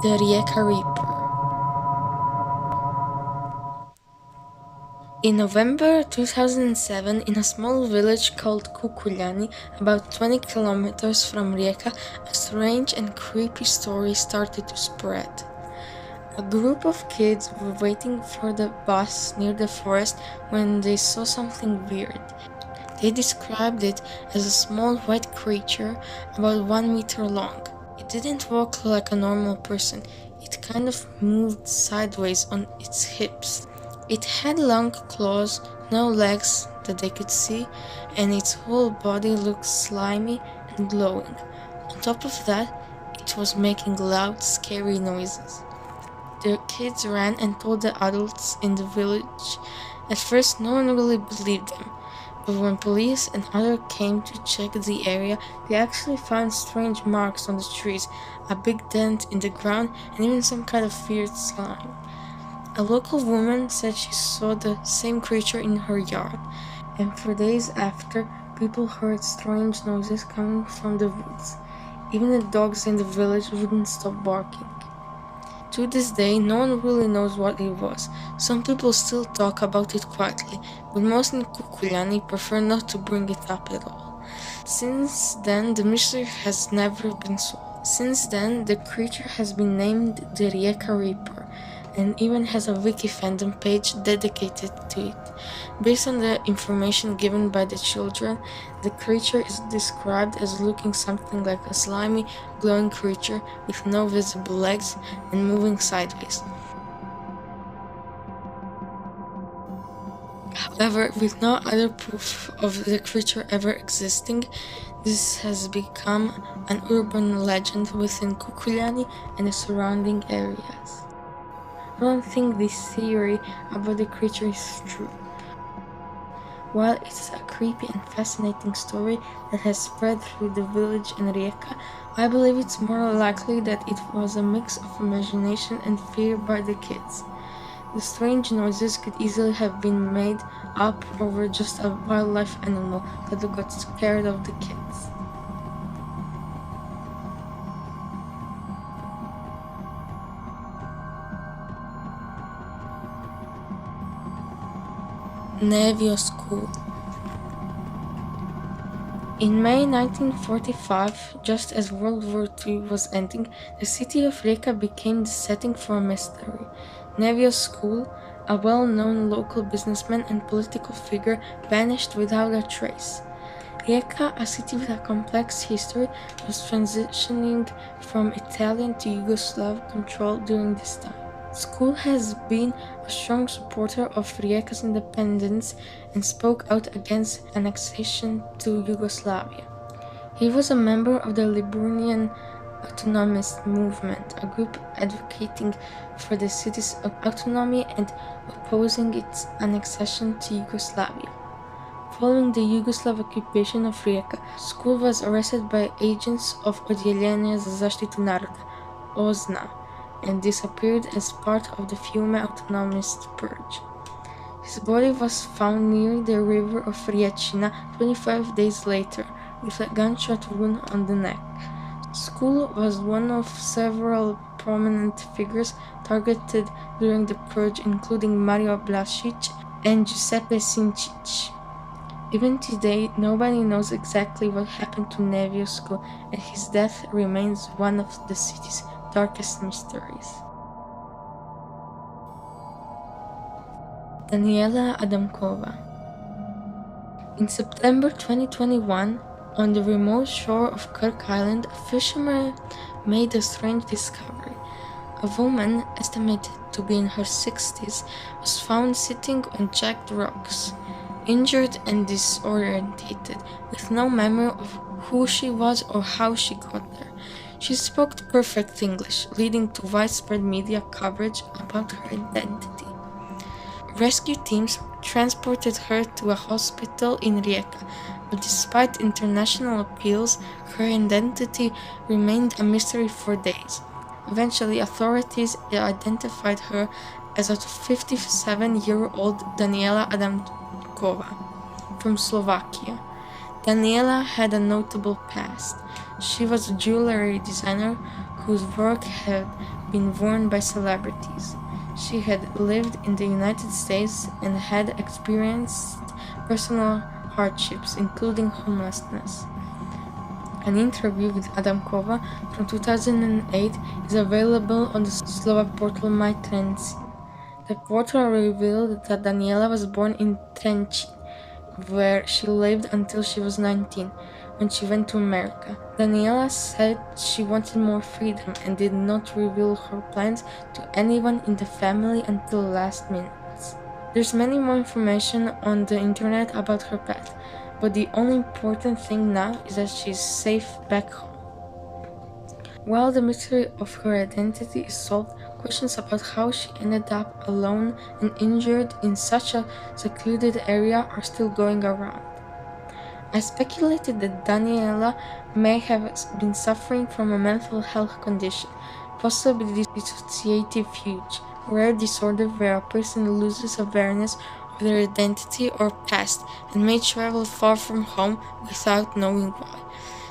the Rijeka Reaper. In November 2007, in a small village called Kukuljani, about 20 kilometers from Rijeka, a strange and creepy story started to spread. A group of kids were waiting for the bus near the forest when they saw something weird. They described it as a small white creature about 1 meter long. It didn't walk like a normal person. It kind of moved sideways on its hips. It had long claws, no legs that they could see, and its whole body looked slimy and glowing. On top of that, it was making loud, scary noises. The kids ran and told the adults in the village. At first, no one really believed them, but when police and others came to check the area, they actually found strange marks on the trees, a big dent in the ground, and even some kind of weird slime. A local woman said she saw the same creature in her yard, and for days after, people heard strange noises coming from the woods. Even the dogs in the village wouldn't stop barking. To this day, no one really knows what it was. Some people still talk about it quietly, but most in Kukuljani prefer not to bring it up at all. Since then, the mystery has never been solved. Since then, the creature has been named the Rijeka Reaper, and even has a wiki fandom page dedicated to it. Based on the information given by the children, the creature is described as looking something like a slimy, glowing creature with no visible legs and moving sideways. However, with no other proof of the creature ever existing, this has become an urban legend within Kukuljani and the surrounding areas. I don't think this theory about the creature is true. While it's a creepy and fascinating story that has spread through the village in Rijeka, I believe it's more likely that it was a mix of imagination and fear by the kids. The strange noises could easily have been made up or were just a wildlife animal that got scared of the kids. Nevio School. In May 1945, just as World War II was ending, the city of Rijeka became the setting for a mystery. Nevio School, a well-known local businessman and political figure, vanished without a trace. Rijeka, a city with a complex history, was transitioning from Italian to Yugoslav control during this time. School has been a strong supporter of Rijeka's independence and spoke out against annexation to Yugoslavia. He was a member of the Liberian autonomist movement, a group advocating for the city's autonomy and opposing its annexation to Yugoslavia. Following the Yugoslav occupation of Rijeka, School was arrested by agents of Odjeljenje za zaštitu naroda, OZNA, and disappeared as part of the Fiume autonomist purge. His body was found near the river of Riječina 25 days later, with a gunshot wound on the neck. School was one of several prominent figures targeted during the purge, including Mario Blasic and Giuseppe Sinčić. Even today, nobody knows exactly what happened to Nevio School, and his death remains one of the city's darkest mysteries. Daniela Adamkova. In September 2021, on the remote shore of Kirk Island, a fisherman made a strange discovery. A woman, estimated to be in her 60s, was found sitting on jagged rocks, injured and disorientated, with no memory of who she was or how she got there. She spoke perfect English, leading to widespread media coverage about her identity. Rescue teams transported her to a hospital in Rijeka, but despite international appeals, her identity remained a mystery for days. Eventually, authorities identified her as a 57-year-old Daniela Adamkova from Slovakia. Daniela had a notable past. She was a jewelry designer whose work had been worn by celebrities. She had lived in the United States and had experienced personal hardships, including homelessness. An interview with Adamkova from 2008 is available on the Slovak portal My Trenci. The portal revealed that Daniela was born in Trenčín, where she lived until she was 19, when she went to America. Daniela said she wanted more freedom and did not reveal her plans to anyone in the family until last minute. There's many more information on the internet about her path, but the only important thing now is that she's safe back home. While the mystery of her identity is solved, questions about how she ended up alone and injured in such a secluded area are still going around. I speculated that Daniela may have been suffering from a mental health condition, possibly dissociative fugue, a rare disorder where a person loses awareness of their identity or past and may travel far from home without knowing why.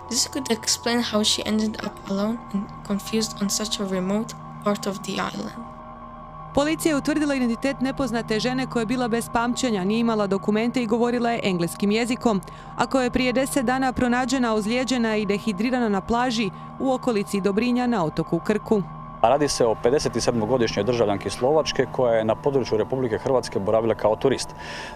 This could explain how she ended up alone and confused on such a remote part of the island. Policija je utvrdila identitet nepoznate žene koja je bila bez pamćenja, nije imala dokumente i govorila je engleskim jezikom, a koja je prije 10 dana pronađena ozlijeđena i dehidrirana na plaži u okolici Dobrinja na otoku Krku. Radi se o 57-godišnjoj državljanki Slovačke koja je na području Republike Hrvatske boravila kao turist.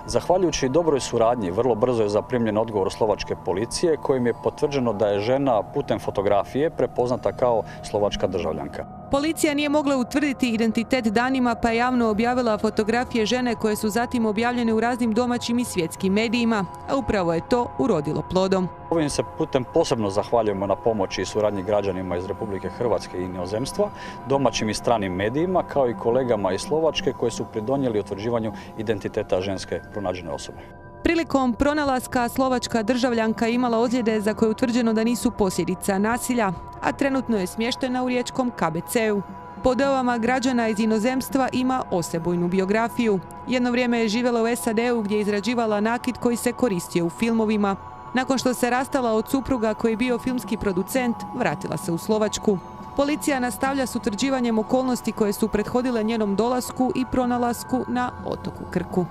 Zahvaljujući dobroj suradnji, vrlo brzo je zaprimljen odgovor slovačke policije kojim je potvrđeno da je žena putem fotografije prepoznata kao slovačka državljanka. Policija nije mogla utvrditi identitet danima pa je javno objavila fotografije žene koje su zatim objavljene u raznim domaćim i svjetskim medijima, a upravo je to urodilo plodom. Ovim se putem posebno zahvaljujemo na pomoći i suradnji građanima iz Republike Hrvatske i inozemstva, domaćim i stranim medijima, kao i kolegama iz Slovačke koji su pridonijeli utvrđivanju identiteta ženske pronađene osobe. Prilikom pronalaska slovačka državljanka imala ozljede za koje je utvrđeno da nisu posljedica nasilja, a trenutno je smještena u riječkom KBC-u. Po dojavama građana iz inozemstva ima osebujnu biografiju. Jedno vrijeme je živjela u SAD-u gdje je izrađivala nakit koji se koristio u filmovima. Nakon što se rastala od supruga koji je bio filmski producent, vratila se u Slovačku. Policija nastavlja s utvrđivanjem okolnosti koje su prethodile njenom dolasku i pronalasku na otoku Krku.